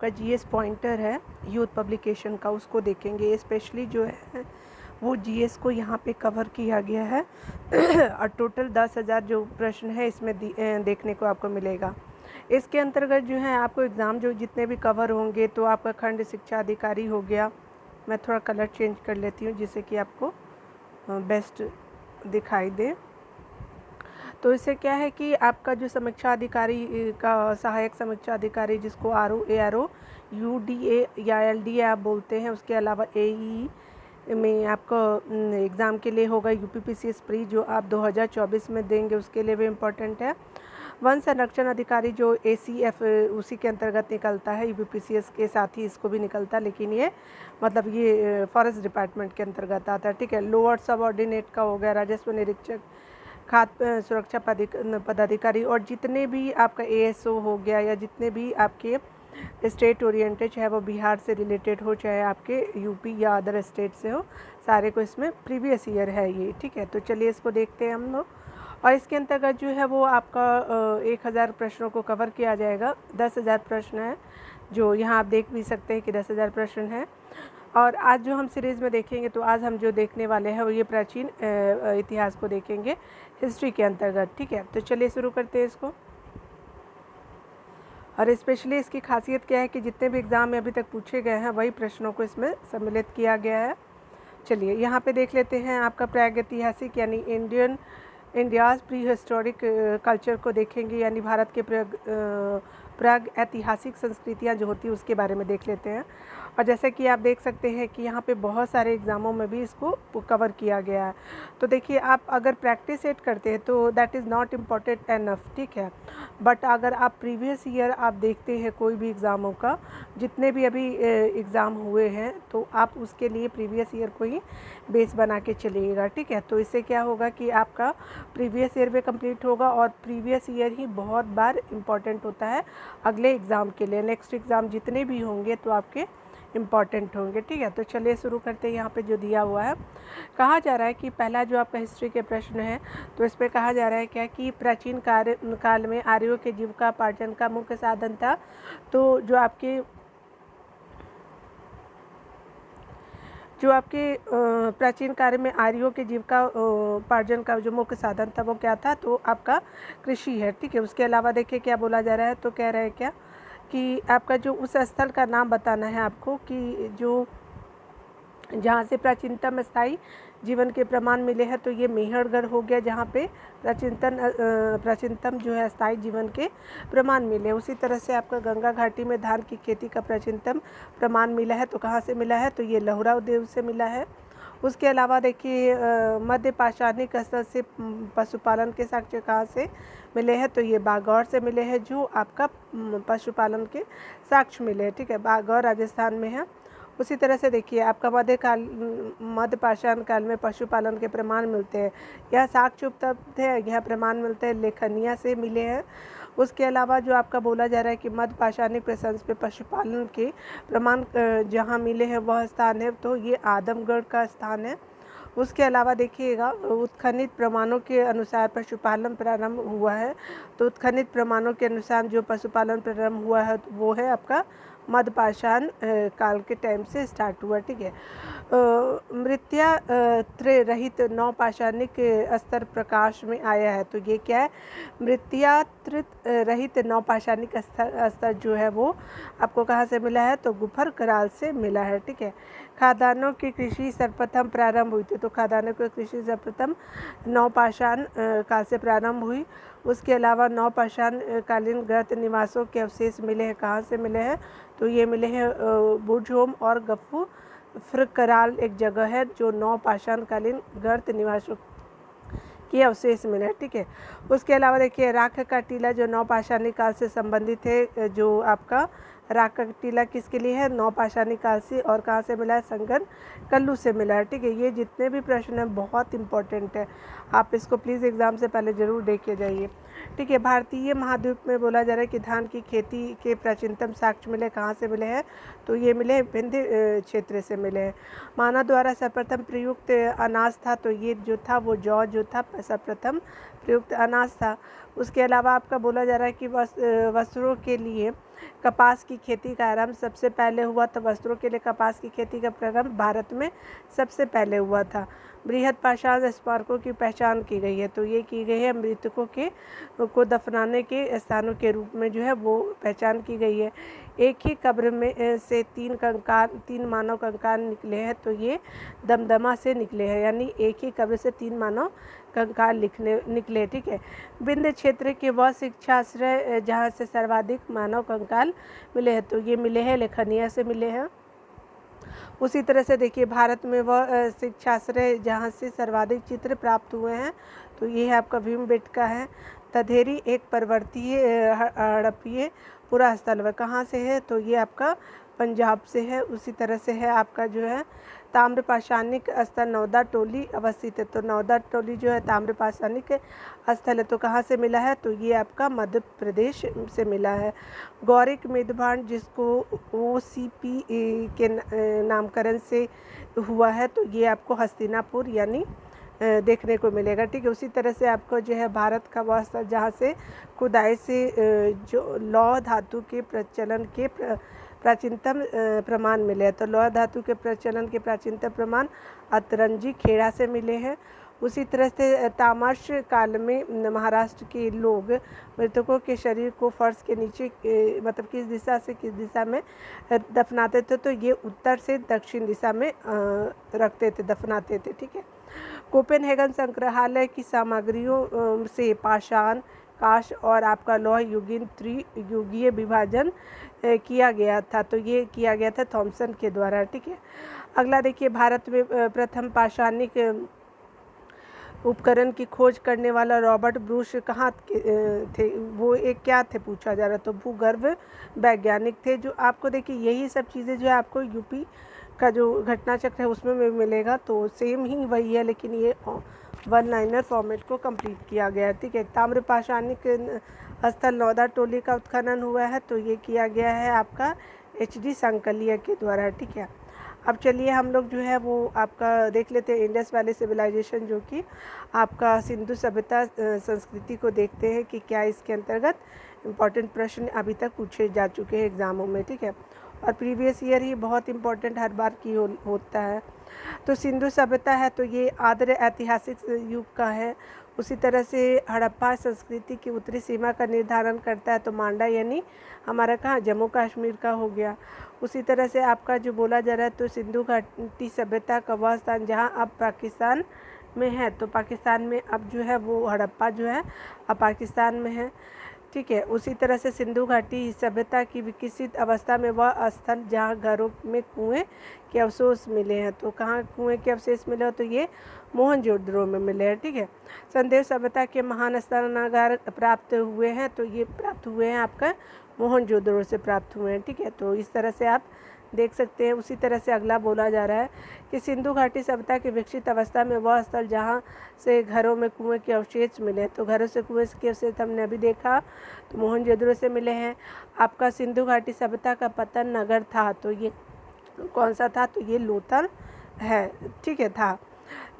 का GS pointer है youth publication का, उसको देखेंगे। स्पेशली जो है वो जीएस को यहाँ पे कवर किया गया है और टोटल 10,000 जो प्रश्न है इसमें देखने को आपको मिलेगा। इसके अंतर्गत जो है आपको एग्ज़ाम जो जितने भी कवर होंगे, तो आपका खंड शिक्षा अधिकारी हो गया। मैं थोड़ा कलर चेंज कर लेती हूँ जिससे कि आपको बेस्ट दिखाई दे। तो इससे क्या है कि आपका जो समीक्षा अधिकारी का सहायक समीक्षा अधिकारी, जिसको आरओ, एआरओ, यूडीए या एलडीए आप बोलते हैं, उसके अलावा एई में आपको एग्ज़ाम के लिए होगा यूपीपीसीएस प्री, जो आप 2024 में देंगे, उसके लिए भी इम्पोर्टेंट है। वन संरक्षण अधिकारी जो एसीएफ उसी के अंतर्गत निकलता है, यूपीपीसीएस के साथ ही इसको भी निकलता है, लेकिन ये मतलब ये फॉरेस्ट डिपार्टमेंट के अंतर्गत आता है, ठीक है। लोअर सबऑर्डिनेट का हो गया राजस्व निरीक्षक, खाद्य सुरक्षा पदाधिकारी, और जितने भी आपका एएसओ हो गया या जितने भी आपके स्टेट ओरिएंटेड, चाहे वो बिहार से रिलेटेड हो चाहे आपके यूपी या अदर स्टेट से हो, सारे को इसमें प्रीवियस ईयर है ये, ठीक है। तो चलिए इसको देखते हैं हम लोग। और इसके अंतर्गत जो है वो आपका 1,000 प्रश्नों को कवर किया जाएगा। 10,000 प्रश्न है, जो यहाँ आप देख भी सकते हैं कि 10,000 प्रश्न है। और आज जो हम सीरीज़ में देखेंगे, तो आज हम जो देखने वाले हैं वो ये प्राचीन इतिहास को देखेंगे हिस्ट्री के अंतर्गत, ठीक है। तो चलिए शुरू करते हैं इसको। और स्पेशली इसकी खासियत क्या है कि जितने भी एग्ज़ाम में अभी तक पूछे गए हैं वही प्रश्नों को इसमें सम्मिलित किया गया है। चलिए यहाँ पे देख लेते हैं। आपका प्रागैतिहासिक यानी इंडियाज़ प्री हिस्टोरिक कल्चर को देखेंगे, यानी भारत के प्राग ऐतिहासिक संस्कृतियाँ जो होती है उसके बारे में देख लेते हैं। और जैसे कि आप देख सकते हैं कि यहाँ पे बहुत सारे एग्ज़ामों में भी इसको कवर किया गया है। तो देखिए, आप अगर प्रैक्टिस सेट करते हैं तो that is not important enough, ठीक है। बट अगर आप प्रीवियस ईयर आप देखते हैं कोई भी एग्ज़ामों का, जितने भी अभी एग्ज़ाम हुए हैं, तो आप उसके लिए प्रीवियस ईयर को ही बेस बना के चलिएगा, ठीक है। तो इससे क्या होगा कि आपका प्रीवियस ईयर में कंप्लीट होगा, और प्रीवियस ईयर ही बहुत बार इम्पॉर्टेंट होता है अगले एग्ज़ाम के लिए। नेक्स्ट एग्ज़ाम जितने भी होंगे तो आपके इम्पॉर्टेंट होंगे, ठीक है। तो चलिए शुरू करते हैं। यहाँ पे जो दिया हुआ है, कहा जा रहा है कि पहला जो आपका हिस्ट्री के प्रश्न है, तो इस पर कहा जा रहा है क्या कि प्राचीन काल में आर्यों के जीविकापार्जन का मुख्य साधन था। तो जो आपके प्राचीन काल में आर्यों के जीविका उपार्जन का जो मुख्य साधन था वो क्या था, तो आपका कृषि है, ठीक है। उसके अलावा देखिए क्या बोला जा रहा है, तो कह रहे हैं क्या कि आपका जो उस स्थल का नाम बताना है आपको कि जो जहाँ से प्राचीनतम स्थायी जीवन के प्रमाण मिले हैं। तो ये मेहरगढ़ हो गया, जहाँ पे प्राचीनतम जो है स्थायी जीवन के प्रमाण मिले। उसी तरह से आपका गंगा घाटी में धान की खेती का प्राचीनतम प्रमाण मिला है, तो कहाँ से मिला है, तो ये लहुरा देव से मिला है। उसके अलावा देखिए मध्य पाषाणिक स्तर से पशुपालन के साक्ष्य कहाँ से मिले हैं, तो ये बागौर से मिले हैं, जो आपका पशुपालन के साक्ष्य मिले हैं, ठीक है। बागौर राजस्थान में है। उसी तरह से देखिए आपका मध्य पाषाण काल में पशुपालन के प्रमाण मिलते हैं। यह साक्ष्य उपलब्ध है, यह प्रमाण मिलते हैं लेखनिया से मिले हैं। उसके अलावा जो आपका बोला जा रहा है कि मध्य पाषाणिक प्रशंस पे पशुपालन के प्रमाण जहाँ मिले हैं वह स्थान है, तो ये आदमगढ़ का स्थान है। उसके अलावा देखिएगा उत्खनित प्रमाणों के अनुसार पशुपालन प्रारंभ हुआ है। तो उत्खनित प्रमाणों के अनुसार जो पशुपालन प्रारंभ हुआ है वो है आपका मध्य पाषाण काल के टाइम से स्टार्ट हुआ, ठीक है। मृत्यात्र रहित नवपाषाणिक स्तर प्रकाश में आया है। तो ये क्या है, मृत्यात्र रहित नवपाषाणिक स्तर जो है वो आपको कहाँ से मिला है, तो गुफर कराल से मिला है, ठीक है। खादानों की कृषि सर्वप्रथम प्रारंभ हुई थी। तो खादानों की कृषि सर्वप्रथम नवपाषाण काल से प्रारंभ हुई। उसके अलावा नवपाषाण कालीन गर्त निवासों के अवशेष मिले हैं, कहाँ से मिले हैं, तो ये मिले हैं बुझोम और गफ्फू फ्रकराल एक जगह है जो नवपाषाण कालीन गर्त निवासों के अवशेष मिले हैं, ठीक है। उसके अलावा देखिए राख का टीला जो नवपाषाणी काल से संबंधित है, जो आपका राख का टीला किसके लिए है, नवपाषाणी काल से, और कहाँ से मिला है, संगन कल्लू से मिला है, ठीक है। ये जितने भी प्रश्न हैं बहुत इंपॉर्टेंट है, आप इसको प्लीज़ एग्ज़ाम से पहले ज़रूर देख के जाइए, ठीक है। भारतीय महाद्वीप में बोला जा रहा है कि धान की खेती के प्राचीनतम साक्ष्य मिले, कहाँ से मिले हैं, तो ये मिले विंध्य क्षेत्र से मिले हैं। मानव द्वारा सर्वप्रथम प्रयुक्त अनाज था, तो ये जो था वो जौ जो था सर्वप्रथम प्रयुक्त अनाज था। उसके अलावा आपका बोला जा रहा है कि वस्त्रों के लिए कपास की खेती का आरंभ सबसे पहले हुआ, तो वस्त्रों के लिए कपास की खेती का प्रारंभ भारत में सबसे पहले हुआ था। बृहद पाषाण स्मारकों की पहचान की गई है, तो ये की गई है मृतकों को दफनाने के स्थानों के रूप में जो है वो पहचान की गई है। एक ही कब्र में से 3 मानव कंकाल निकले हैं, तो ये दमदमा से निकले हैं, यानी एक ही कब्र से 3 मानव कंकाल निकले। ठीक है। विंध्य क्षेत्र के वह शिक्षाश्रय जहाँ से सर्वाधिक मानव कंकाल मिले हैं, तो ये मिले हैं लेखनिया से मिले हैं। उसी तरह से देखिए भारत में वह शिक्षाश्रय जहाँ से सर्वाधिक चित्र प्राप्त हुए हैं, तो ये है आपका भीमबेटका है। तधेरी एक पर्वतीय हड़प्पीय पुरास्थल है, कहाँ से है, तो ये आपका पंजाब से है। उसी तरह से है आपका जो है ताम्रपाषाणिक स्थल नौदा टोली अवस्थित है, तो नौदा टोली जो है ताम्रपाषाणिक स्थल है, तो कहाँ से मिला है, तो ये आपका मध्य प्रदेश से मिला है। गौरिक मेदभांड जिसको OCP के नामकरण से हुआ है, तो ये आपको हस्तिनापुर यानी देखने को मिलेगा। ठीक है। उसी तरह से आपको जो है भारत का वह स्थल जहाँ से खुदाई से जो लौह धातु के प्रचलन के प्राचीनतम प्रमाण मिले हैं, तो लौह धातु के प्रचलन के प्राचीनतम प्रमाण अतरंजी खेड़ा से मिले हैं। उसी तरह से ताम्रपाष काल में महाराष्ट्र के लोग मृतकों के शरीर को फर्श के नीचे मतलब किस दिशा से किस दिशा में दफनाते थे, तो ये उत्तर से दक्षिण दिशा में रखते थे, दफनाते थे। ठीक है। कोपेनहेगन संग्रहालय की सामग्रियों से पाषाण काश और आपका लौह युगीन त्रियुगीय विभाजन किया गया था, तो ये किया गया था थॉमसन के द्वारा। ठीक है। अगला देखिए भारत में प्रथम पाषाणिक उपकरण की खोज करने वाला रॉबर्ट ब्रूस कहाँ थे, वो एक क्या थे पूछा जा रहा, तो भूगर्भ वैज्ञानिक थे। जो आपको देखिए यही सब चीज़ें जो है आपको यूपी का जो घटना चक्र है उसमें मिलेगा, तो सेम ही वही है, लेकिन ये 1 लाइनर फॉर्मेट को कंप्लीट किया गया। ठीक है। ताम्रपाषाणिक स्थल नौदा टोली का उत्खनन हुआ है, तो ये किया गया है आपका HD संकलिया के द्वारा। ठीक है। अब चलिए हम लोग जो है वो आपका देख लेते हैं इंडस वैली सिविलाइजेशन, जो कि आपका सिंधु सभ्यता संस्कृति को देखते हैं कि क्या इसके अंतर्गत इम्पॉर्टेंट प्रश्न अभी तक पूछे जा चुके हैं एग्ज़ामों में। ठीक है। और प्रीवियस ईयर ही बहुत इम्पोर्टेंट हर बार की होता है। तो सिंधु सभ्यता है, तो ये आर्द्र ऐतिहासिक युग का है। उसी तरह से हड़प्पा संस्कृति की उत्तरी सीमा का निर्धारण करता है, तो मांडा यानी हमारा कहाँ जम्मू कश्मीर का हो गया। उसी तरह से आपका जो बोला जा रहा है, तो सिंधु घाटी सभ्यता का वह स्थान जहाँ अब पाकिस्तान में है, तो पाकिस्तान में अब जो है वो हड़प्पा जो है अब पाकिस्तान में है। ठीक है। उसी तरह से सिंधु घाटी सभ्यता की विकसित अवस्था में वह स्थल जहाँ घरों में कुएं के अवशेष मिले हैं, तो कहाँ कुएं के अवशेष मिले हो, तो ये मोहनजोदड़ो में मिले हैं। ठीक है। संदेव सभ्यता के महान स्नानागार प्राप्त हुए हैं, तो ये प्राप्त हुए हैं आपका मोहनजोदड़ो से प्राप्त हुए हैं। ठीक है। तो इस तरह से आप देख सकते हैं। उसी तरह से अगला बोला जा रहा है कि सिंधु घाटी सभ्यता की विकसित अवस्था में वह स्थल जहाँ से घरों में कुएं के अवशेष मिले, तो घरों से कुएं के अवशेष हमने अभी देखा, तो मोहनजोदड़ो से मिले हैं। आपका सिंधु घाटी सभ्यता का पतन नगर था, तो ये कौन सा था, तो ये लोथल है। ठीक है था।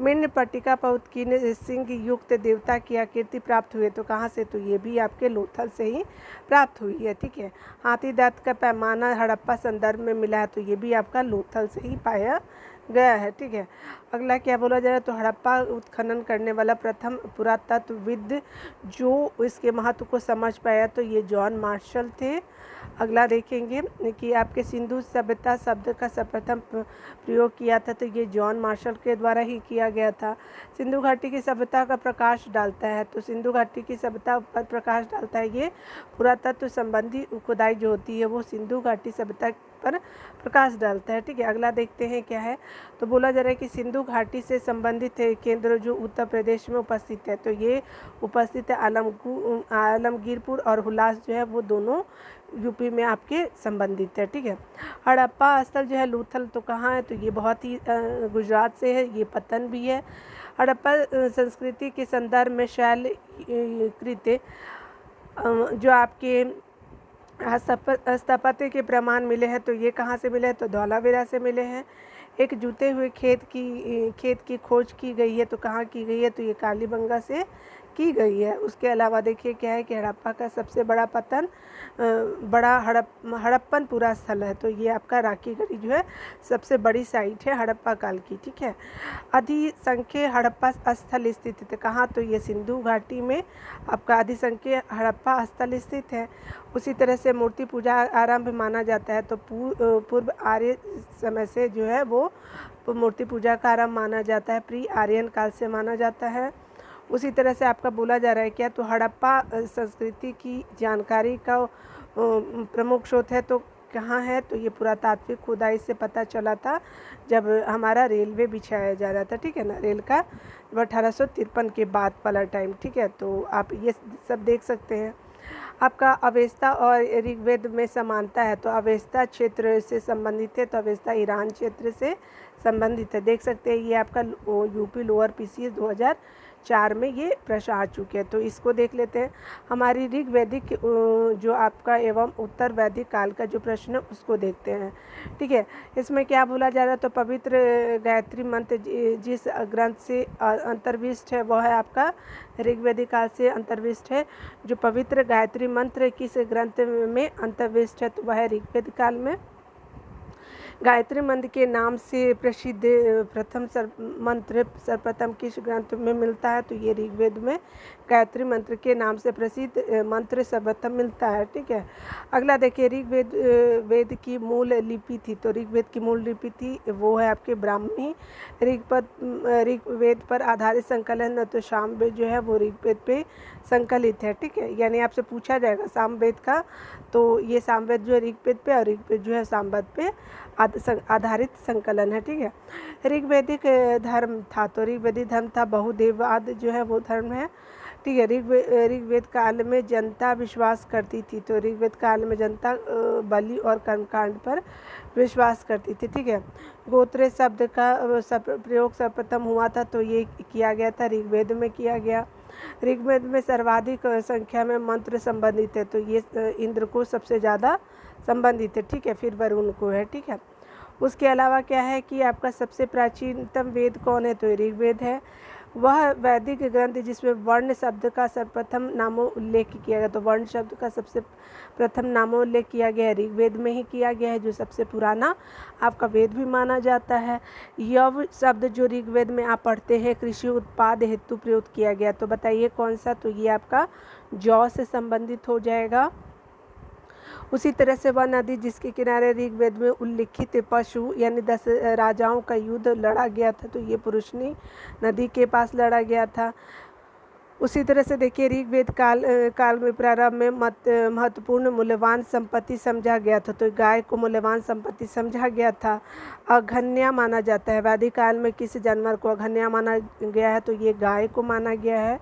मिन्न पट्टिका पर उत्कीर्ण सिंह युक्त देवता की आकृति प्राप्त हुए, तो कहाँ से, तो ये भी आपके लोथल से ही प्राप्त हुई है। ठीक है। हाथी दांत का पैमाना हड़प्पा संदर्भ में मिला है, तो ये भी आपका लोथल से ही पाया गया है। ठीक है। अगला क्या बोला जा रहा है, तो हड़प्पा उत्खनन करने वाला प्रथम पुरातत्वविद जो इसके महत्व को समझ पाया, तो ये जॉन मार्शल थे। अगला देखेंगे कि आपके सिंधु सभ्यता शब्द का सर्वप्रथम प्रयोग किया था, तो ये जॉन मार्शल के द्वारा ही किया गया था। सिंधु घाटी की सभ्यता का प्रकाश डालता है, तो सिंधु घाटी की सभ्यता पर प्रकाश डालता है ये पुरातत्व संबंधी खुदाई जो होती है वो सिंधु घाटी सभ्यता पर प्रकाश डालता है। ठीक है। अगला देखते हैं क्या है, तो बोला जा रहा है कि सिंधु घाटी से संबंधित केंद्र जो उत्तर प्रदेश में उपस्थित है, तो ये उपस्थित है आलमगीरपुर और हुलास जो है वो दोनों यूपी में आपके संबंधित है। ठीक है। हड़प्पा स्थल जो है लोथल, तो कहाँ है, तो ये बहुत ही गुजरात से है, ये पतन भी है। हड़प्पा संस्कृति के संदर्भ में शैलकृत जो आपके स्थापत्य के प्रमाण मिले हैं, तो ये कहाँ से मिले हैं, तो धौलावीरा से मिले हैं। एक जुते हुए खेत की खोज की गई है, तो कहाँ की गई है, तो ये कालीबंगा से की गई है। उसके अलावा देखिए क्या है कि हड़प्पा का सबसे बड़ा पतन बड़ा हड़प्पनपुरा स्थल है, तो ये आपका राखीगढ़ी जो है सबसे बड़ी साइट है हड़प्पा काल की, ठीक है। अधिसंख्य हड़प्पा स्थल स्थित थे कहाँ, तो ये सिंधु घाटी में आपका अधिसंख्य हड़प्पा स्थल स्थित है। उसी तरह से मूर्ति पूजा आरंभ माना जाता है, तो पूर्व आर्य समय से जो है वो मूर्ति पूजा का आरंभ माना जाता है, प्री आर्यन काल से माना जाता है। उसी तरह से आपका बोला जा रहा है क्या, तो हड़प्पा संस्कृति की जानकारी का प्रमुख स्रोत है तो कहाँ है, तो ये पुरातात्विक खुदाई से पता चला था जब हमारा रेलवे बिछाया जा रहा था, ठीक है ना, रेल का 1853 के बाद वाला टाइम, ठीक है। तो आप ये सब देख सकते हैं। आपका अवेस्ता और ऋग्वेद में समानता है, तो अवेस्ता क्षेत्र से संबंधित है, तो अवेस्ता ईरान क्षेत्र से संबंधित है। देख सकते हैं ये आपका यूपी लोअर पीसीएस 2004 में ये प्रश्न आ चुके हैं, तो इसको देख लेते हैं। हमारी ऋग्वैदिक जो आपका एवं उत्तर वैदिक काल का जो प्रश्न है उसको देखते हैं, ठीक है। इसमें क्या बोला जा रहा है, तो पवित्र गायत्री मंत्र जिस ग्रंथ से अंतर्विष्ट है वह है आपका ऋग्वैदिक काल से अंतर्विष्ट है। जो पवित्र गायत्री मंत्र किस ग्रंथ में अंतर्विष्ट है, तो वह है ऋग्वेद काल में। गायत्री मंत्र के नाम से प्रसिद्ध प्रथम मंत्र सर्वप्रथम किस ग्रंथ में मिलता है, तो ये ऋग्वेद में गायत्री मंत्र के नाम से प्रसिद्ध मंत्र सर्वप्रथम मिलता है, ठीक है। अगला देखिए ऋग्वेद वेद की मूल लिपि थी, तो ऋग्वेद की मूल लिपि थी वो है आपके ब्राह्मी। ऋग्वेद पर आधारित संकलन, तो सामवेद जो है वो ऋग्वेद पे संकलित है, ठीक है। यानी आपसे पूछा जाएगा सामवेद का, तो ये सामवेद जो है ऋग्वेद पे और ऋग्वेद जो है सामवेद पे आधारित संकलन है, ठीक है। ऋग्वैदिक धर्म था, तो ऋग्वैदिक धर्म था बहुदेववाद जो है वो धर्म है, ठीक है। ऋग्वेद काल में जनता विश्वास करती थी, तो ऋग्वेद काल में जनता बलि और कर्मकांड पर विश्वास करती थी, ठीक है। गोत्र शब्द का प्रयोग सर्वप्रथम हुआ था, तो ये किया गया था ऋग्वेद में किया गया। ऋग्वेद में सर्वाधिक संख्या में मंत्र संबंधित है, तो ये इंद्र को सबसे ज़्यादा संबंधित है, ठीक है, फिर वरुण को है, ठीक है। उसके अलावा क्या है कि आपका सबसे प्राचीनतम वेद कौन है, तो ऋग्वेद है। वह वैदिक ग्रंथ जिसमें वर्ण शब्द का सर्वप्रथम नामोल्लेख किया गया, तो वर्ण शब्द का सबसे प्रथम नामोल्लेख किया गया है ऋग्वेद में ही किया गया है, जो सबसे पुराना आपका वेद भी माना जाता है। यव शब्द जो ऋग्वेद में आप पढ़ते हैं कृषि उत्पाद हेतु प्रयोग किया गया, तो बताइए कौन सा, तो ये आपका जौ से संबंधित हो जाएगा। उसी तरह से वह नदी जिसके किनारे ऋग्वेद में उल्लिखित पशु यानी 10 राजाओं का युद्ध लड़ा गया था, तो ये पुरुषनी नदी के पास लड़ा गया था। उसी तरह से देखिए ऋग्वेद काल में प्रारंभ में महत्वपूर्ण मूल्यवान संपत्ति समझा गया था, तो गाय को मूल्यवान संपत्ति समझा गया था। अघन्या माना जाता है, वैदिक काल में किस जानवर को अघन्या माना गया है, तो ये गाय को माना गया है।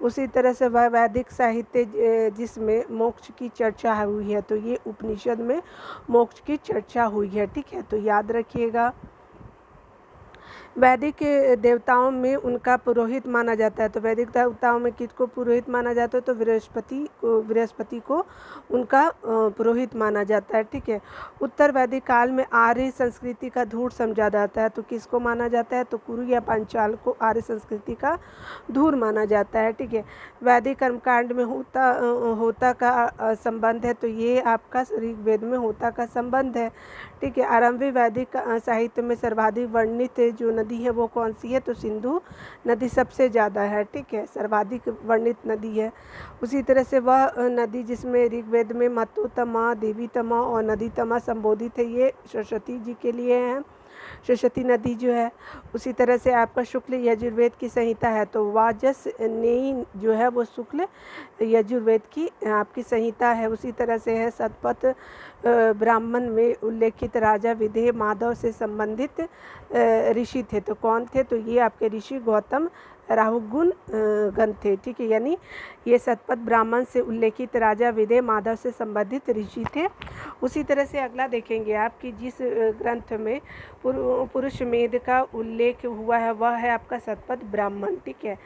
उसी तरह से वह वैदिक साहित्य जिसमें मोक्ष की चर्चा हुई है, तो ये उपनिषद में मोक्ष की चर्चा हुई है, ठीक है, तो याद रखिएगा। वैदिक देवताओं में उनका पुरोहित माना जाता है, तो वैदिक देवताओं में किसको पुरोहित माना जाता है, तो बृहस्पति को उनका पुरोहित माना जाता है, ठीक है। उत्तर वैदिक काल में आर्य संस्कृति का धूर समझा जाता है, तो किसको माना जाता है, तो कुरु या पांचाल को आर्य संस्कृति का धूर माना जाता है, ठीक है। वैदिक कर्मकांड में होता का संबंध है, तो ये आपका ऋग्वेद में होता का संबंध है, ठीक है। आरंभिक वैदिक साहित्य में सर्वाधिक वर्णित जो नदी है वो कौन सी है, तो सिंधु नदी सबसे ज़्यादा है, ठीक है, सर्वाधिक वर्णित नदी है। उसी तरह से वह नदी जिसमें ऋग्वेद में मतोतमा, देवीतमा और नदीतमा संबोधित है, ये सरस्वती जी के लिए हैं, सरस्वती नदी जो है। उसी तरह से आपका शुक्ल यजुर्वेद की संहिता है, तो वाजसनेयी जो है वो शुक्ल यजुर्वेद की आपकी संहिता है। उसी तरह से है शतपथ ब्राह्मण में उल्लेखित राजा विदेह माधव से संबंधित ऋषि थे, तो कौन थे, तो ये आपके ऋषि गौतम राहुगुण गण थे, ठीक है। यानी ये शतपथ ब्राह्मण से उल्लेखित राजा विदेह माधव से संबंधित ऋषि थे। उसी तरह से अगला देखेंगे आप कि जिस ग्रंथ में पुरुष मेध का उल्लेख हुआ है वह है आपका शतपथ ब्राह्मण, ठीक है।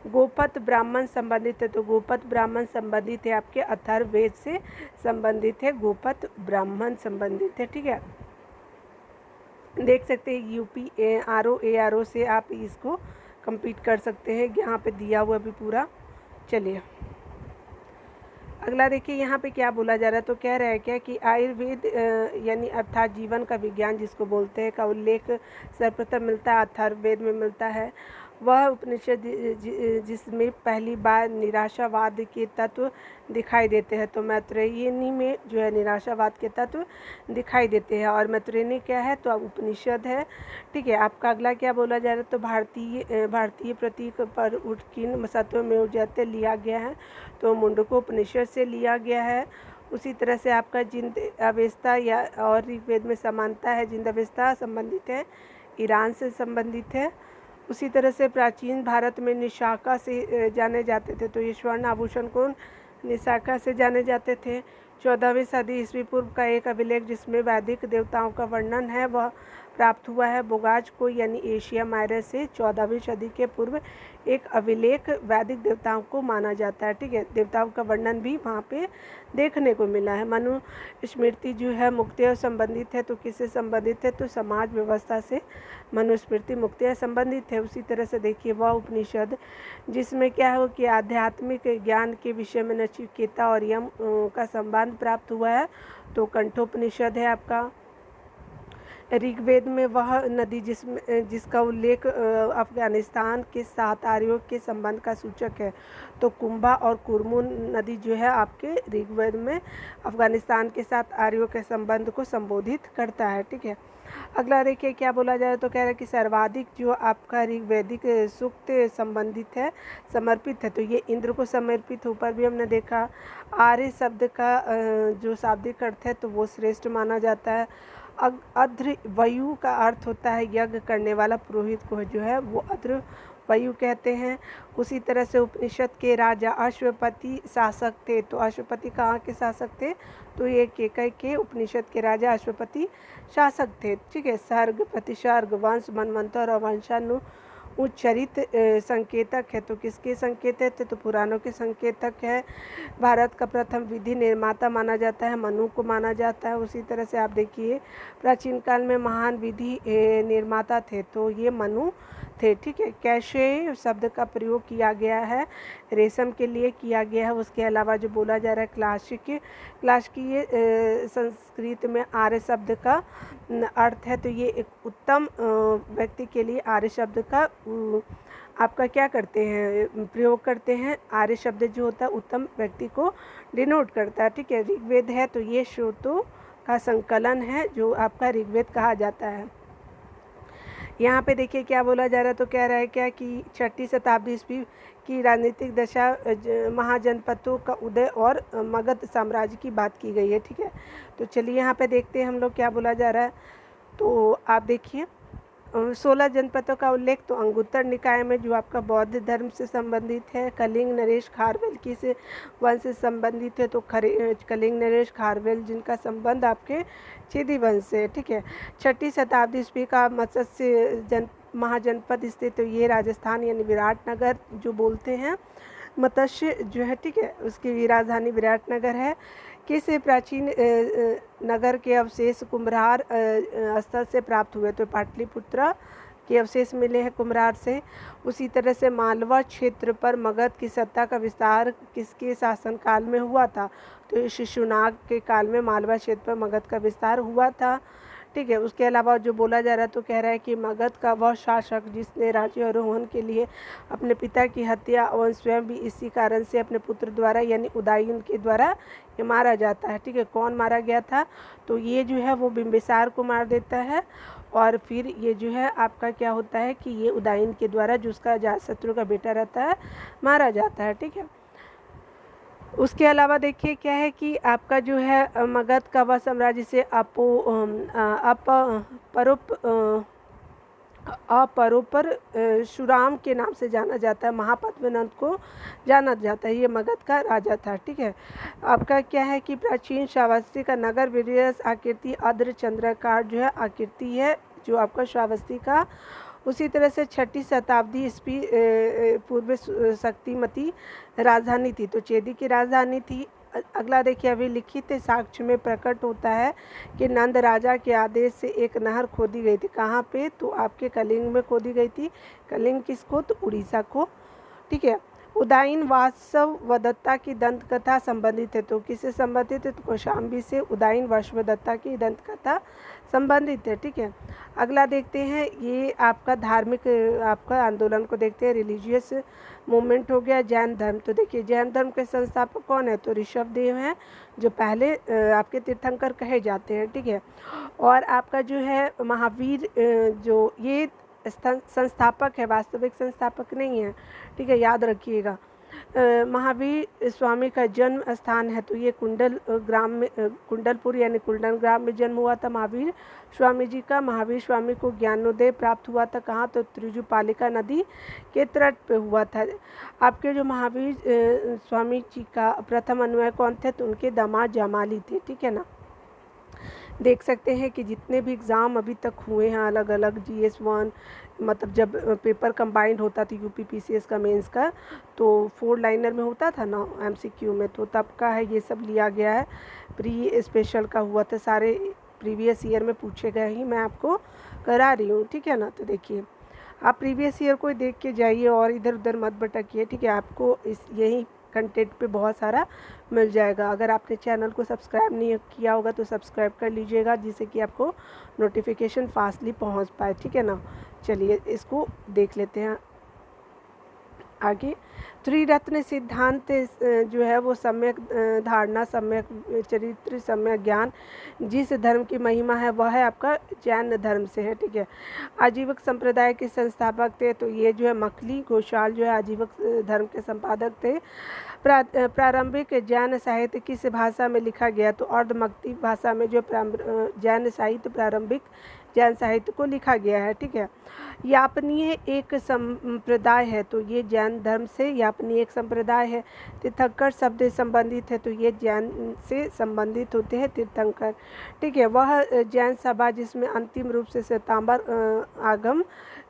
गोपथ ब्राह्मण संबंधित है, तो गोपथ ब्राह्मण संबंधित है आपके अथर्ववेद से संबंधित है, गोपथ ब्राह्मण संबंधित है, ठीक है। देख सकते हैं यूपी ARO से आप इसको कंप्लीट कर सकते हैं, यहाँ पे दिया हुआ भी पूरा चलिए अगला देखिए यहाँ पे क्या बोला जा रहा है। तो कह रहा है क्या कि आयुर्वेद यानी अर्थात जीवन का विज्ञान जिसको बोलते हैं का उल्लेख सर्वप्रथम मिलता है अथर्ववेद में मिलता है। वह उपनिषद जिसमें पहली बार निराशावाद के तत्व दिखाई देते हैं। तो मैत्रेयनी में जो है निराशावाद के तत्व दिखाई देते हैं। और मैत्रेयनी क्या है, तो अब उपनिषद है। ठीक है, आपका अगला क्या बोला जा रहा है। तो भारतीय प्रतीक पर किन सत्व में उजैते लिया गया है। तो मुंडको उपनिषद से लिया गया है। उसी तरह से आपका जिंद अवस्था या और ऋग्वेद में समानता है। जिंद अवस्था संबंधित है, ईरान से संबंधित है। उसी तरह से प्राचीन भारत में निशाका से जाने जाते थे। तो ये स्वर्ण आभूषण को निशाका से जाने जाते थे। 14वीं सदी ईस्वी पूर्व का एक अभिलेख जिसमें वैदिक देवताओं का वर्णन है वह प्राप्त हुआ है बोगाज को यानी एशिया माइनर से। 14वीं सदी के पूर्व एक अभिलेख वैदिक देवताओं को माना जाता है। ठीक है, देवताओं का वर्णन भी वहाँ पे देखने को मिला है। मनु स्मृति जो है मुक्तियों संबंधित है। तो किससे संबंधित है, तो समाज व्यवस्था से मनुस्मृति मुक्तियाँ संबंधित है। उसी तरह से देखिए वह उपनिषद जिसमें क्या हो कि आध्यात्मिक ज्ञान के विषय में नचिकेता और यम का संबंध प्राप्त हुआ है। तो कंठोपनिषद है आपका। ऋग्वेद में वह नदी जिसका उल्लेख अफगानिस्तान के साथ आर्यों के संबंध का सूचक है। तो कुंभा और कुरमू नदी जो है आपके ऋग्वेद में अफगानिस्तान के साथ आर्यों के संबंध को संबोधित करता है। ठीक है, अगला देखिए क्या बोला जाए। तो कह रहा है कि सर्वाधिक जो आपका ऋग्वेदिक सूक्त संबंधित है समर्पित है। तो ये इंद्र को समर्पित ऊपर भी हमने देखा। आर्य शब्द का जो शाब्दिक अर्थ है तो वो श्रेष्ठ माना जाता है। अध्र वयु का अर्थ होता है यज्ञ करने वाला पुरोहित को जो है वो अध्र वयु कहते हैं। उसी तरह से उपनिषद के राजा अश्वपति शासक थे। तो अश्वपति कहाँ के शासक थे, तो ये केकय के उपनिषद के राजा अश्वपति शासक थे। ठीक है, सर्ग प्रतिसर्ग वंश मनवंतर और वंशानु उच्चरित संकेतक है। तो किसके संकेतक थे, तो पुराणों के संकेतक है। भारत का प्रथम विधि निर्माता माना जाता है, मनु को माना जाता है। उसी तरह से आप देखिए प्राचीन काल में महान विधि निर्माता थे, तो ये मनु थे। ठीक है, कैसे शब्द का प्रयोग किया गया है रेशम के लिए किया गया है। उसके अलावा जो बोला जा रहा है क्लासिकीय संस्कृत में आर्य शब्द का अर्थ है। तो ये एक उत्तम व्यक्ति के लिए आर्य शब्द का आपका क्या करते हैं, प्रयोग करते हैं। आर्य शब्द जो होता है उत्तम व्यक्ति को डिनोट करता है। ठीक है, ऋग्वेद है तो ये श्रोतों का संकलन है जो आपका ऋग्वेद कहा जाता है। यहाँ पे देखिए क्या बोला जा रहा है। तो कह रहा है क्या कि 6ठी शताब्दी ईस्वी की राजनीतिक दशा महाजनपदों का उदय और मगध साम्राज्य की बात की गई है। ठीक है, तो चलिए यहाँ पे देखते हैं हम लोग क्या बोला जा रहा है। तो आप देखिए 16 जनपदों का उल्लेख। तो अंगुत्तर निकाय में जो आपका बौद्ध धर्म से संबंधित है। कलिंग नरेश खारवेल की से वंश से संबंधित है। तो कलिंग नरेश खारवेल जिनका संबंध आपके चेदी वंश से। ठीक है, 6ठी शताब्दी ईस्वी का मत्स्य महाजनपद स्थित तो ये राजस्थान यानी विराटनगर जो बोलते हैं मत्स्य जो है। ठीक है, उसकी राजधानी विराटनगर है। किस प्राचीन नगर के अवशेष कुम्भरार स्थल से प्राप्त हुए। तो पाटलिपुत्र के अवशेष मिले हैं कुम्भरार से। उसी तरह से मालवा क्षेत्र पर मगध की सत्ता का विस्तार किसके शासनकाल में हुआ था। तो शिशुनाग के काल में मालवा क्षेत्र पर मगध का विस्तार हुआ था। ठीक है, उसके अलावा जो बोला जा रहा है तो कह रहा है कि मगध का वह शासक जिसने राज्यारोहण के लिए अपने पिता की हत्या और स्वयं भी इसी कारण से अपने पुत्र द्वारा यानी उदयन के द्वारा ये मारा जाता है। ठीक है, कौन मारा गया था, तो ये जो है वो बिंबिसार को मार देता है और फिर ये जो है आपका क्या होता है कि ये उदयन के द्वारा जो उसका अजातशत्रु का बेटा रहता है मारा जाता है। ठीक है, उसके अलावा देखिए क्या है कि आपका जो है मगध का वह साम्राज्य से अपरोपर शुराम के नाम से जाना जाता है। महापद्मनंद को जाना जाता है, ये मगध का राजा था। ठीक है, आपका क्या है कि प्राचीन श्रावस्ती का नगर विरस आकृति अद्र चंद्राकार जो है आकृति है जो आपका श्रावस्ती का। उसी तरह से 6ठी शताब्दी ईस्वी पूर्व शक्तिमती राजधानी थी। तो चेदी की राजधानी थी। अगला देखिए अभी लिखित साक्ष्य में प्रकट होता है कि नंद राजा के आदेश से एक नहर खोदी गई थी। कहाँ पे, तो आपके कलिंग में खोदी गई थी। कलिंग किसको, तो उड़ीसा को। ठीक है, उदायन वासवदत्ता की दंत कथा संबंधित है, तो किससे संबंधित है? तो कौशाम्बी से उदायन वासवदत्ता की दंत कथा संबंधित है। ठीक है, अगला देखते हैं, ये आपका धार्मिक आपका आंदोलन को देखते हैं। रिलीजियस मूवमेंट हो गया जैन धर्म। तो देखिए जैन धर्म के संस्थापक कौन है? तो ऋषभदेव हैं, जो पहले आपके तीर्थंकर कहे जाते हैं। ठीक है, और आपका जो है महावीर जो ये संस्थापक है, वास्तविक संस्थापक नहीं है। ठीक है, याद रखिएगा। महावीर स्वामी का जन्म स्थान है, तो ये कुंडल ग्राम में कुंडलपुर यानी कुंडल ग्राम में जन्म हुआ था महावीर स्वामी जी का। महावीर स्वामी को ज्ञानोदय प्राप्त हुआ था कहाँ? तो त्रिजुपालिका नदी के तट पे हुआ था। आपके जो महावीर स्वामी जी का प्रथम अनुयायी कौन थे? तो उनके दामाद जमाली थे। ठीक है ना, देख सकते हैं कि जितने भी एग्ज़ाम अभी तक हुए हैं अलग अलग GS1, मतलब जब पेपर कंबाइंड होता था यूपी PCS का मेंस का, तो 4 लाइनर में होता था ना MCQ में, तो तब का है ये सब लिया गया है। प्री स्पेशल का हुआ था, सारे प्रीवियस ईयर में पूछे गए ही मैं आपको करा रही हूँ। ठीक है ना, तो देखिए आप प्रीवियस ईयर को देख के जाइए और इधर उधर मत भटकिए। ठीक है, आपको इस यही कंटेंट पे बहुत सारा मिल जाएगा। अगर आपने चैनल को सब्सक्राइब नहीं किया होगा तो सब्सक्राइब कर लीजिएगा, जिससे कि आपको नोटिफिकेशन फास्टली पहुंच पाए। ठीक है ना, चलिए इसको देख लेते हैं आगे। त्रिरत्न सिद्धांत जो है वो सम्यक धारणा, सम्यक चरित्र, सम्यक ज्ञान, जिस धर्म की महिमा है वह है आपका जैन धर्म से है। ठीक है, आजीवक संप्रदाय के संस्थापक थे, तो ये जो है मखली घोषाल जो है आजीवक धर्म के संपादक थे। प्रारंभिक जैन साहित्य किस भाषा में लिखा गया? तो अर्धमगधी भाषा में जो जैन साहित्य प्रारंभिक जैन साहित्य को लिखा गया है। ठीक है, यापनीय एक संप्रदाय है, तो ये जैन धर्म से यापनीय एक संप्रदाय है। तीर्थंकर शब्द संबंधित है, तो ये जैन से संबंधित होते हैं तीर्थंकर। ठीक है, वह जैन सभा जिसमें अंतिम रूप से श्वेतांबर आगम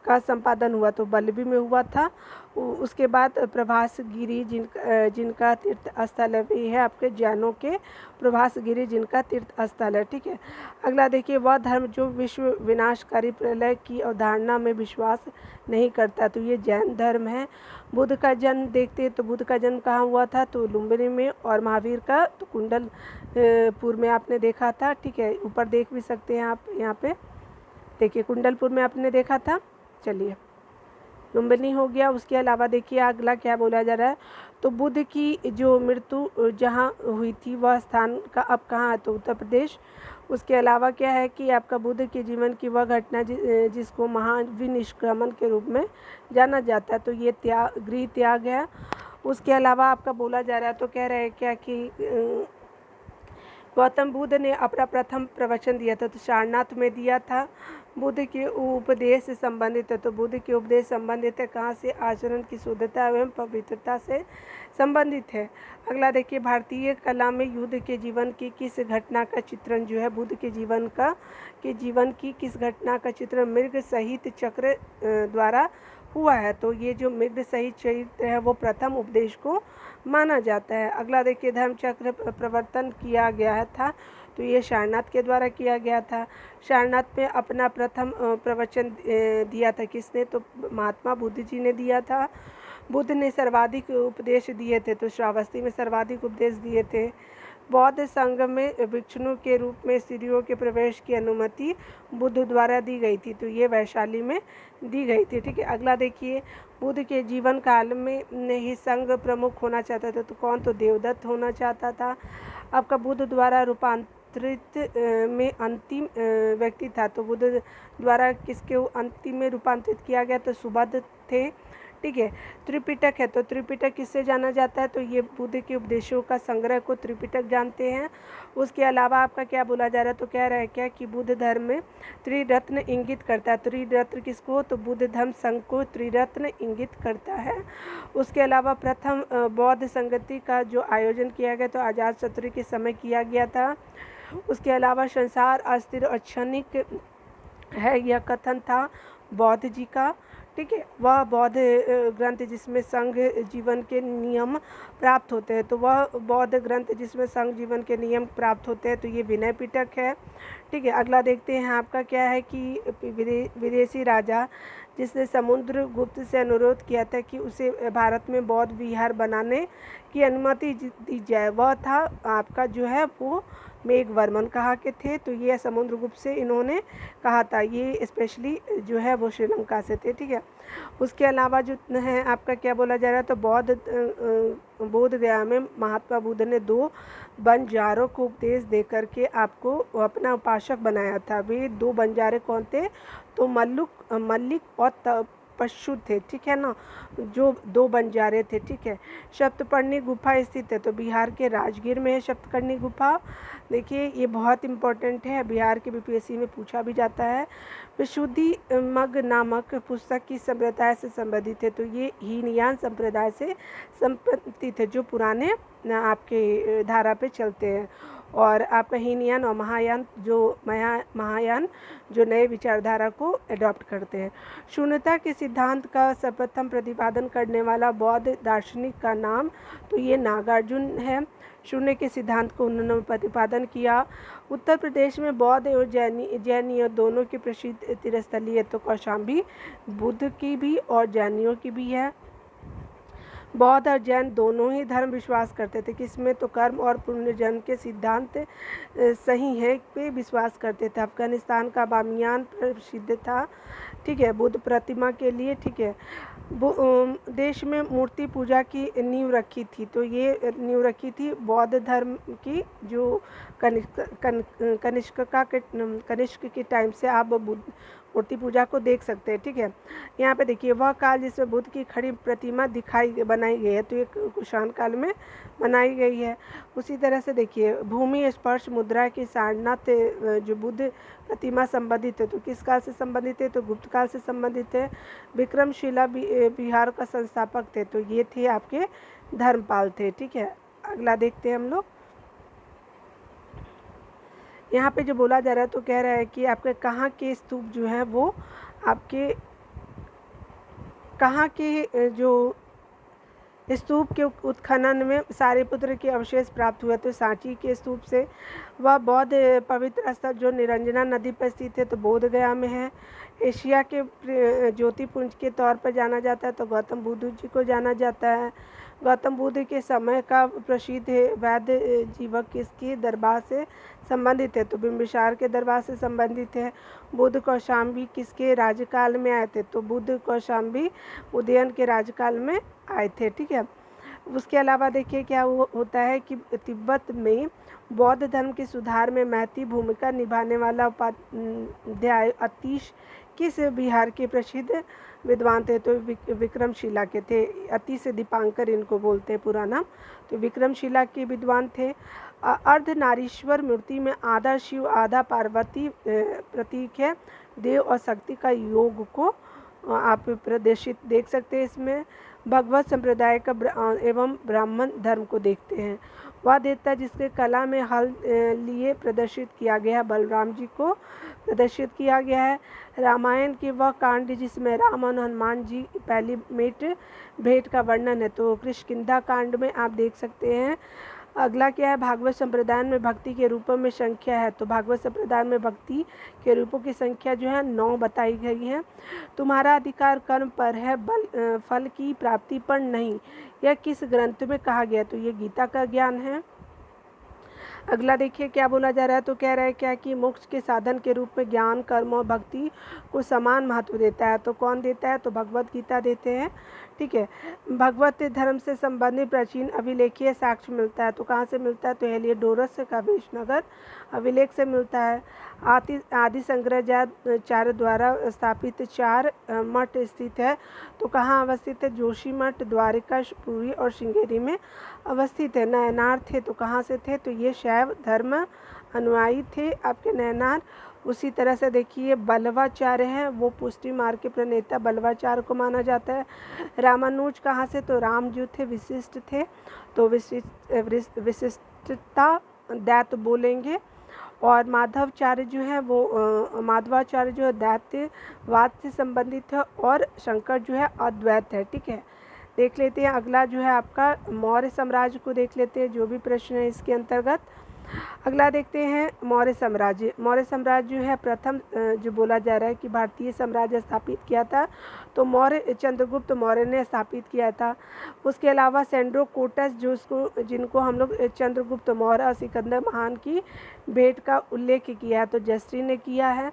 का संपादन हुआ तो बल्लभी में हुआ था। उसके बाद प्रभासगिरी जिनका तीर्थ स्थल है, ये है आपके जैनों के प्रभासगिरी जिनका तीर्थ स्थल है। ठीक है, अगला देखिए, वह धर्म जो विश्व विनाशकारी प्रलय की अवधारणा में विश्वास नहीं करता, तो ये जैन धर्म है। बुद्ध का जन्म देखते हैं, तो बुद्ध का जन्म कहाँ हुआ था? तो लुम्बिनी में, और महावीर का तो कुंडलपुर में आपने देखा था। ठीक है, ऊपर देख भी सकते हैं आप, यहाँ पे देखिए कुंडलपुर में आपने देखा था। चलिए, लुम्बिनी हो गया। उसके अलावा देखिए अगला क्या बोला जा रहा है, तो बुद्ध की जो मृत्यु जहाँ हुई थी वह स्थान का अब कहाँ है? तो उत्तर प्रदेश। उसके अलावा क्या है कि आपका बुद्ध के जीवन की वह घटना जिसको महाविनिष्क्रमण के रूप में जाना जाता है, तो ये गृह त्याग है। उसके अलावा आपका बोला जा रहा है, तो कह रहे हैं क्या कि गौतम बुद्ध ने अपना प्रथम प्रवचन दिया था, तो सारनाथ में दिया था। बुद्ध के उपदेश से संबंधित है, तो बुद्ध के उपदेश संबंधित है कहाँ से? आचरण की शुद्धता एवं पवित्रता से संबंधित है। अगला देखिए, भारतीय कला में युद्ध के जीवन की किस घटना का चित्रण जो है बुद्ध के जीवन की किस घटना का चित्रण मृग सहित चक्र द्वारा हुआ है? तो ये जो मृग सहित चरित्र है वो प्रथम उपदेश को माना जाता है। अगला देखिए, धर्मचक्र प्रवर्तन किया गया था, तो ये सारनाथ के द्वारा किया गया था। सारनाथ में अपना प्रथम प्रवचन दिया था किसने? तो महात्मा बुद्ध जी ने दिया था। बुद्ध ने सर्वाधिक उपदेश दिए थे, तो श्रावस्ती में सर्वाधिक उपदेश दिए थे। बौद्ध संघ में भिक्षुओं के रूप में स्त्रियों के प्रवेश की अनुमति बुद्ध द्वारा दी गई थी, तो ये वैशाली में दी गई थी। ठीक है, अगला देखिए, बुद्ध के जीवन काल में ही संघ प्रमुख होना चाहता था, तो कौन? तो देवदत्त होना चाहता था। आपका बुद्ध द्वारा रूपांतरित में अंतिम व्यक्ति था, तो बुद्ध द्वारा किसके अंतिम में रूपांतरित किया गया? तो सुबुद्ध थे। ठीक है, त्रिपिटक है, तो त्रिपिटक किससे जाना जाता है? तो ये बुद्ध के उपदेशों का संग्रह को त्रिपिटक जानते हैं। उसके अलावा आपका क्या बोला जा रहा है, तो कह रहा है क्या कि बुद्ध धर्म में त्रिरत्न इंगित करता है। त्रिरत्न किसको? तो बुद्ध धर्म संघ को त्रिरत्न इंगित करता है। उसके अलावा प्रथम बौद्ध संगति का जो आयोजन किया गया तो अजातशत्रु के समय किया गया था। उसके अलावा संसार अस्थिर और क्षणिक है, यह कथन था बौद्ध जी का। ठीक है। वह बौद्ध ग्रंथ जिसमें संघ जीवन के नियम प्राप्त होते हैं, तो वह बौद्ध ग्रंथ जिसमें संघ जीवन के नियम प्राप्त होते हैं, तो ये विनय पिटक है। ठीक है, अगला देखते हैं आपका क्या है कि विदेशी राजा जिसने समुद्रगुप्त से अनुरोध किया था कि उसे भारत में बौद्ध विहार बनाने की अनुमति दी जाए, वह था आपका जो है वो मेघवर्मन कहा के थे। तो ये समुद्रगुप्त से इन्होंने कहा था, ये स्पेशली जो है वो श्रीलंका से थे। ठीक है, उसके अलावा जो है आपका क्या बोला जा रहा है, तो बोध गया में महात्मा बुद्ध ने 2 बंजारों को उपदेश दे करके आपको अपना उपासक बनाया था। वे 2 बंजारे कौन थे, तो मल्लिक और पशु थे। ठीक है ना, जो 2 बंजारे थे। ठीक है, सप्तपर्णी गुफा स्थित है, तो बिहार के राजगीर में है सप्तपर्णी गुफा। देखिए ये बहुत इम्पोर्टेंट है, बिहार के बीपीएससी में पूछा भी जाता है। विशुद्धि मग नामक पुस्तक की संप्रदाय से संबंधित है, तो ये हीनयान संप्रदाय से संबंधित है, जो पुराने आपके धारा पे चलते हैं। और आपका हीनयान और महायान जो नए विचारधारा को अडॉप्ट करते हैं। शून्यता के सिद्धांत का सर्वप्रथम प्रतिपादन करने वाला बौद्ध दार्शनिक का नाम, तो ये नागार्जुन है। शून्य के सिद्धांत को उन्होंने प्रतिपादन किया। उत्तर प्रदेश में बौद्ध और जैनियों दोनों की प्रसिद्ध तीर्थस्थली है, तो कौशाम्बी बुद्ध की भी और जैनियों की भी है। बौद्ध और जैन दोनों ही धर्म विश्वास करते थे किसमें, तो कर्म और पुनर्जन्म के सिद्धांत सही है पे विश्वास करते थे। अफगानिस्तान का बामियान प्रसिद्ध था। ठीक है, बुद्ध प्रतिमा के लिए। ठीक है, देश में मूर्ति पूजा की नींव रखी थी, तो ये नींव रखी थी बौद्ध धर्म की, जो कनिष्क के टाइम से आप मूर्ति पूजा को देख सकते हैं। ठीक है, यहाँ पे देखिए वह काल जिसमें बुद्ध की खड़ी प्रतिमा बनाई गई है, तो ये कुषाण काल में बनाई गई है। उसी तरह से देखिए भूमि स्पर्श मुद्रा की सारनाथ जो बुद्ध प्रतिमा संबंधित है, तो किस काल से संबंधित है, तो गुप्त काल से संबंधित है। विक्रमशिला बिहार का संस्थापक थे, तो ये थे आपके धर्मपाल थे। ठीक है, अगला देखते हैं हम लोग। यहाँ पे जो बोला जा रहा है, तो कह रहा है कि आपके कहाँ के स्तूप जो है वो आपके कहाँ के जो स्तूप के उत्खनन में सारिपुत्र के अवशेष प्राप्त हुए, तो सांची के स्तूप से। वह बौद्ध पवित्र स्थल जो निरंजना नदी पर स्थित है, तो बोध गया में है। एशिया के ज्योतिपुंज के तौर पर जाना जाता है, तो गौतम बुद्ध जी को जाना जाता है। गौतम बुद्ध के समय का प्रसिद्ध वैद्य जीवक किसके दरबार से संबंधित है, तो बिंबिसार के दरबार से संबंधित है। बुद्ध कौशाम्बी किसके राज्यकाल में आए थे, तो बुद्ध कौशाम्बी उदयन के राज्यकाल में आए थे। ठीक है, उसके अलावा देखिए क्या होता है कि तिब्बत में बौद्ध धर्म के सुधार में महती भूमिका निभाने वाला उपाध्याय अतीश किस बिहार के प्रसिद्ध विद्वान थे, तो विक्रमशिला के थे। अति से दीपांकर इनको बोलते हैं पूरा नाम, तो विक्रमशिला के विद्वान थे। अर्धनारीश्वर मूर्ति में आधा शिव आधा पार्वती प्रतीक है। देव और शक्ति का योग को आप प्रदर्शित देख सकते हैं इसमें। भगवत संप्रदाय का एवं ब्राह्मण धर्म को देखते हैं। वह देवता जिसके कला में हल लिए प्रदर्शित किया गया, बलराम जी को प्रदर्शित किया गया है। रामायण के वह कांड जिसमें राम और हनुमान जी पहली भेंट का वर्णन है, तो किष्किंधा कांड में आप देख सकते हैं। अगला क्या है, भागवत संप्रदाय में भक्ति के रूपों में संख्या है, तो भागवत संप्रदाय में भक्ति के रूपों की संख्या जो है 9 बताई गई है। तुम्हारा अधिकार कर्म पर है, फल की प्राप्ति पर नहीं, यह किस ग्रंथ में कहा गया, तो ये गीता का ज्ञान है। अगला देखिए क्या बोला जा रहा है, तो कह रहा है क्या कि मोक्ष के साधन के रूप में ज्ञान कर्म और भक्ति को समान महत्व देता है, तो कौन देता है, तो भगवत गीता देते हैं। ठीक है, भगवत धर्म से संबंधित प्राचीन अभिलेखीय साक्ष्य मिलता है, तो कहाँ से मिलता है, तो हेलियोडोरस का विष्णुनगर अभिलेख से मिलता है। आदि शंकराचार्य द्वारा स्थापित 4 मठ स्थित है, तो कहाँ अवस्थित है, जोशी मठ द्वारिका पुरी और श्रृंगेरी में अवस्थित है। नयनार थे, तो कहाँ से थे, तो ये शैव धर्म अनुयायी थे आपके नयनार। उसी तरह से देखिए बल्लवाचार्य हैं, वो पुष्टि मार्ग के प्रणेता बल्लवाचार्य को माना जाता है। रामानुज कहाँ से, तो राम जो थे विशिष्ट थे, तो विशिष्टता दैत बोलेंगे। और माधवाचार्य जो है वो माधवाचार्य जो है दैत्यवाद से संबंधित है और शंकर जो है अद्वैत है। ठीक है, देख लेते हैं। अगला जो है आपका मौर्य साम्राज्य को देख लेते हैं, जो भी प्रश्न है इसके अंतर्गत। अगला देखते हैं मौर्य साम्राज्य। मौर्य साम्राज्य जो है प्रथम जो बोला जा रहा है कि भारतीय साम्राज्य स्थापित किया था, तो मौर्य चंद्रगुप्त मौर्य ने स्थापित किया था। उसके अलावा सेंड्रोकोटस जो उसको जिनको हम लोग चंद्रगुप्त मौर्य और सिकंदर महान की भेंट का उल्लेख किया है, तो जयश्री ने किया है।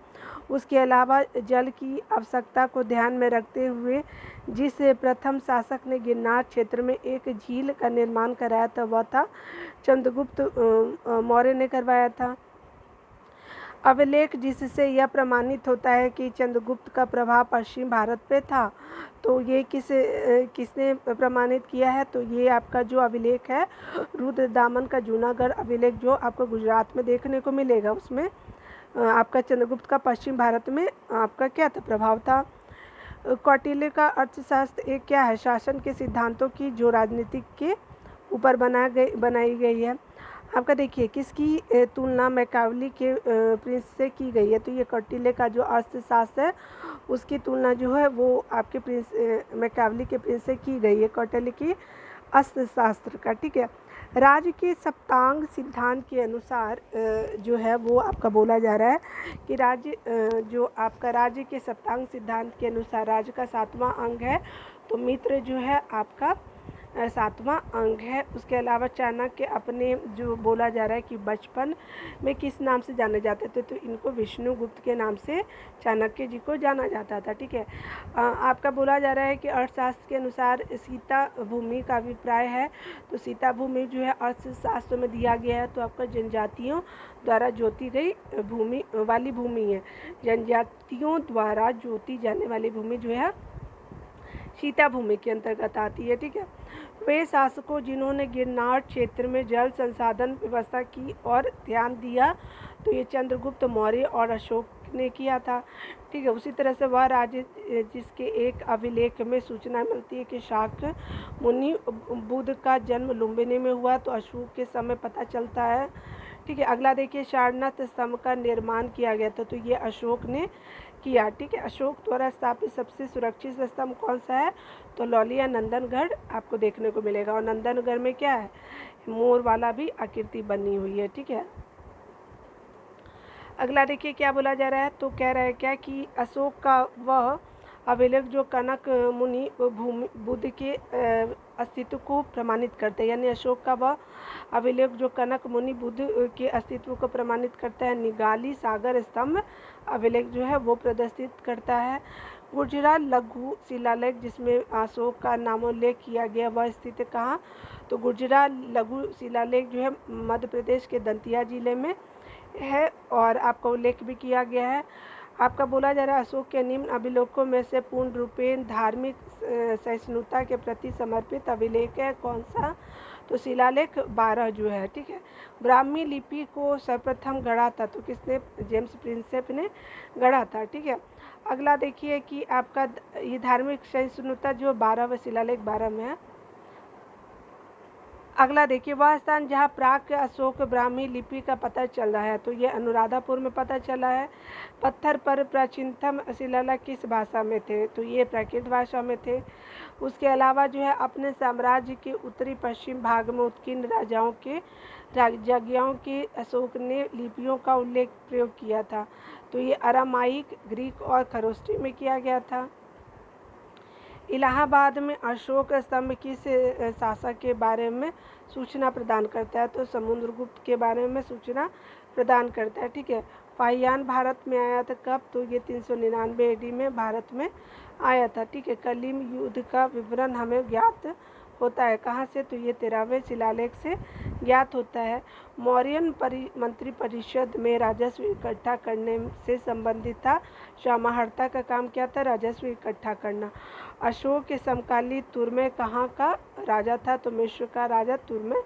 उसके अलावा जल की आवश्यकता को ध्यान में रखते हुए जिस प्रथम शासक ने गिरनार क्षेत्र में एक झील का निर्माण कराया था वह था चंद्रगुप्त मौर्य ने करवाया था। अभिलेख जिससे यह प्रमाणित होता है कि चंद्रगुप्त का प्रभाव पश्चिम भारत पे था, तो ये किसने प्रमाणित किया है, तो ये आपका जो अभिलेख है रुद्रदामन का जूनागढ़ अभिलेख जो आपको गुजरात में देखने को मिलेगा, उसमें आपका चंद्रगुप्त का पश्चिम भारत में आपका क्या था, प्रभाव था। कौटिल्य का अर्थशास्त्र एक क्या है, शासन के सिद्धांतों की जो राजनीतिक के ऊपर बनाई गई है। आपका देखिए किसकी तुलना मैकावली के प्रिंस से की गई है, तो ये कौटिल्य का जो अर्थशास्त्र है उसकी तुलना जो है वो आपके प्रिंस मैकावली के प्रिंस से की गई है, कौटिल्य की अर्थशास्त्र का। ठीक है, राज्य के सप्तांग सिद्धांत के अनुसार जो है वो आपका बोला जा रहा है कि राज्य जो आपका राज्य के सप्तांग सिद्धांत के अनुसार राज्य का 7वां अंग है, तो मित्र जो है आपका 7वां अंग है। उसके अलावा चाणक्य अपने जो बोला जा रहा है कि बचपन में किस नाम से जाने जाते थे, तो इनको विष्णुगुप्त के नाम से चाणक्य जी को जाना जाता था। ठीक है, आपका बोला जा रहा है कि अर्थशास्त्र के अनुसार सीता भूमि का अभिप्राय है, तो सीता भूमि जो है अर्थशास्त्र में दिया गया है, तो आपका जनजातियों द्वारा जोती गई भूमि वाली भूमि है। जनजातियों द्वारा जोती जाने वाली भूमि जो है सीता भूमि के अंतर्गत आती है। ठीक है, वे शासकों जिन्होंने गिरनार क्षेत्र में जल संसाधन व्यवस्था की और ध्यान दिया, तो ये चंद्रगुप्त मौर्य और अशोक ने किया था। ठीक है, उसी तरह से वह राज्य जिसके एक अभिलेख में सूचना मिलती है कि शाक्य मुनि बुद्ध का जन्म लुम्बिनी में हुआ, तो अशोक के समय पता चलता है। ठीक है, अगला देखिए सारनाथ स्तंभ का निर्माण किया गया था, तो ये अशोक ने किया। ठीक है, अशोक द्वारा स्थापित सबसे सुरक्षित स्तंभ कौन सा है, तो लौलिया नंदनगढ़ आपको देखने को मिलेगा, और नंदनगढ़ में क्या है, मोर वाला भी आकृति बनी हुई है। ठीक है, अगला देखिए क्या बोला जा रहा है, तो कह रहा है क्या कि अशोक का वह अभिलेख जो कनक मुनि भूमि बुद्ध के अस्तित्व को प्रमाणित करते हैं, यानी अशोक का वह अभिलेख जो कनक मुनि बुद्ध के अस्तित्व को प्रमाणित करता है, निगाली सागर स्तंभ अभिलेख जो है वो प्रदर्शित करता है। गुर्जरा लघु शिलालेख जिसमें अशोक का नामोल्लेख किया गया वह स्थित है कहाँ, तो गुर्जरा लघु शिलालेख जो है मध्य प्रदेश के दंतिया जिले में है, और आपका उल्लेख भी किया गया है। आपका बोला जा रहा है अशोक के निम्न अभिलेखों में से पूर्ण रूपेण धार्मिक सहिष्णुता के प्रति समर्पित अभिलेख है कौन सा, तो शिलालेख 12 जो है। ठीक है, ब्राह्मी लिपि को सर्वप्रथम गढ़ा था, तो किसने, जेम्स प्रिंसेप ने गढ़ा था। ठीक है, अगला देखिए कि आपका ये धार्मिक सहिष्णुता जो 12 व शिलालेख 12 में है। अगला देखिए वह स्थान जहाँ प्राक अशोक ब्राह्मी लिपि का पता चल रहा है, तो ये अनुराधापुर में पता चला है। पत्थर पर प्राचीनतम शिलालेख किस भाषा में थे, तो ये प्राकृत भाषा में थे। उसके अलावा जो है अपने साम्राज्य के उत्तरी पश्चिम भाग में उत्कीर्ण राजाओं के राजज्ञाओं के अशोक ने लिपियों का उल्लेख प्रयोग किया था, तो ये अरामाइक, ग्रीक और खरोष्टी में किया गया था। इलाहाबाद में अशोक स्तंभ किस शासक के बारे में सूचना प्रदान करता है, तो समुद्रगुप्त के बारे में सूचना प्रदान करता है। ठीक है, फाहियान भारत में आया था कब, तो ये 399 AD में भारत में आया था। ठीक है, कलिंग युद्ध का विवरण हमें ज्ञात होता है कहाँ से, तो ये 13वें शिलालेख से ज्ञात होता है। मौर्यन मंत्री परिषद में राजस्व इकट्ठा करने से संबंधित था। समाहर्ता का काम क्या था, राजस्व इकट्ठा करना। अशोक के समकालीन तुर्मे कहाँ का राजा था, तो मिस्र का राजा तुर्मे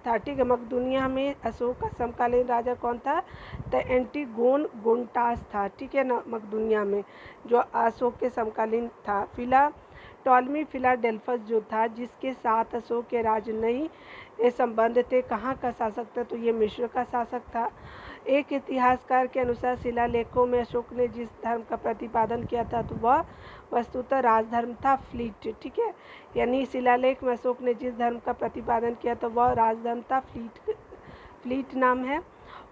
था। ठीक है, मकदूनिया में अशोक का समकालीन राजा कौन था, तो एंटीगोन गोंटास था। ठीक है ना, मकदूनिया में जो अशोक के समकालीन था। टॉलमी फिलाडेल्फस जो था जिसके साथ अशोक के राजनयी संबंध थे, कहाँ का शासक था, तो ये मिस्र का शासक था। एक इतिहासकार के अनुसार शिलालेखों में अशोक ने जिस धर्म का प्रतिपादन किया था तो वह वस्तुतः राजधर्म था, फ्लीट। ठीक है, यानी शिलालेख में अशोक ने जिस धर्म का प्रतिपादन किया था वह राजधर्म था, फ्लीट नाम है।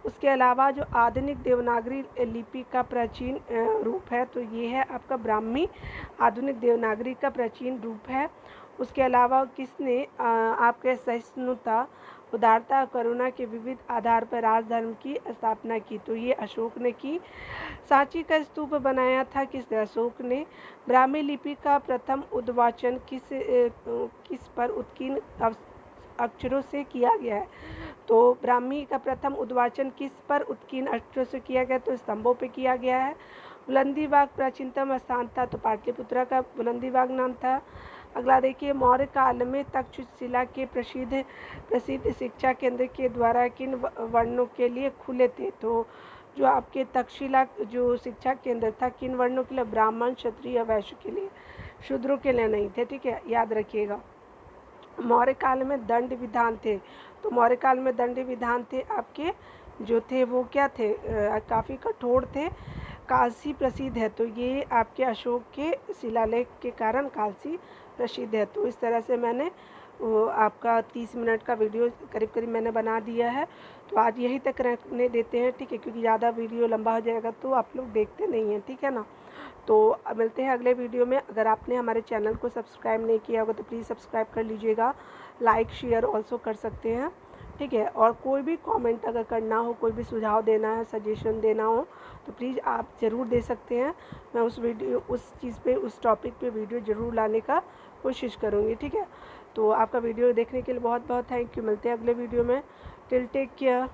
उसके अलावा जो आधुनिक देवनागरी लिपि का प्राचीन रूप है तो ये है आपका ब्राह्मी, आधुनिक देवनागरी का प्राचीन रूप है। उसके अलावा किसने आपके सहिष्णुता, उदारता, करुणा के विविध आधार पर राजधर्म की स्थापना की तो ये अशोक ने की। सांची का स्तूप बनाया था किसने? अशोक ने। ब्राह्मी लिपि का प्रथम उद्वाचन किस पर उत्कीर्ण अक्षरों से किया गया है? तो ब्राह्मी का प्रथम उद्वाचन किस पर उत्कीर्ण अक्षरों से किया गया? तो स्तंभों पे किया गया है। बुलंदीबाग प्राचीनतम स्थान था तो पाटलिपुत्रा का बुलंदीबाग नाम था। अगला देखिए, मौर्य काल में तक्षशिला के प्रसिद्ध शिक्षा केंद्र के द्वारा किन वर्णों के लिए खुले थे? तो जो आपके तक्षशिला जो शिक्षा केंद्र था किन वर्णों के लिए? ब्राह्मण, क्षत्रिय, वैश्य के लिए, शूद्रों के लिए नहीं थे। ठीक है, याद रखिएगा। मौर्य काल में दंड विधान थे तो मौर्य काल में दंड विधान थे आपके जो थे वो क्या थे? काफ़ी कठोर थे। कालसी प्रसिद्ध है तो ये आपके अशोक के शिलालेख के कारण कालसी प्रसिद्ध है। तो इस तरह से मैंने आपका 30 मिनट का वीडियो करीब करीब मैंने बना दिया है। तो आज यहीं तक रखने देते हैं, ठीक है, क्योंकि ज़्यादा वीडियो लंबा हो जाएगा तो आप लोग देखते नहीं हैं, ठीक है ना। तो मिलते हैं अगले वीडियो में। अगर आपने हमारे चैनल को सब्सक्राइब नहीं किया होगा तो प्लीज़ सब्सक्राइब कर लीजिएगा, लाइक शेयर ऑल्सो कर सकते हैं, ठीक है। और कोई भी कमेंट अगर करना हो, कोई भी सुझाव देना है, सजेशन देना हो तो प्लीज़ आप ज़रूर दे सकते हैं। मैं उस चीज़ पे, उस टॉपिक पे वीडियो ज़रूर लाने का कोशिश करूँगी, ठीक है। तो आपका वीडियो देखने के लिए बहुत बहुत थैंक यू। मिलते हैं अगले वीडियो में। Till take care.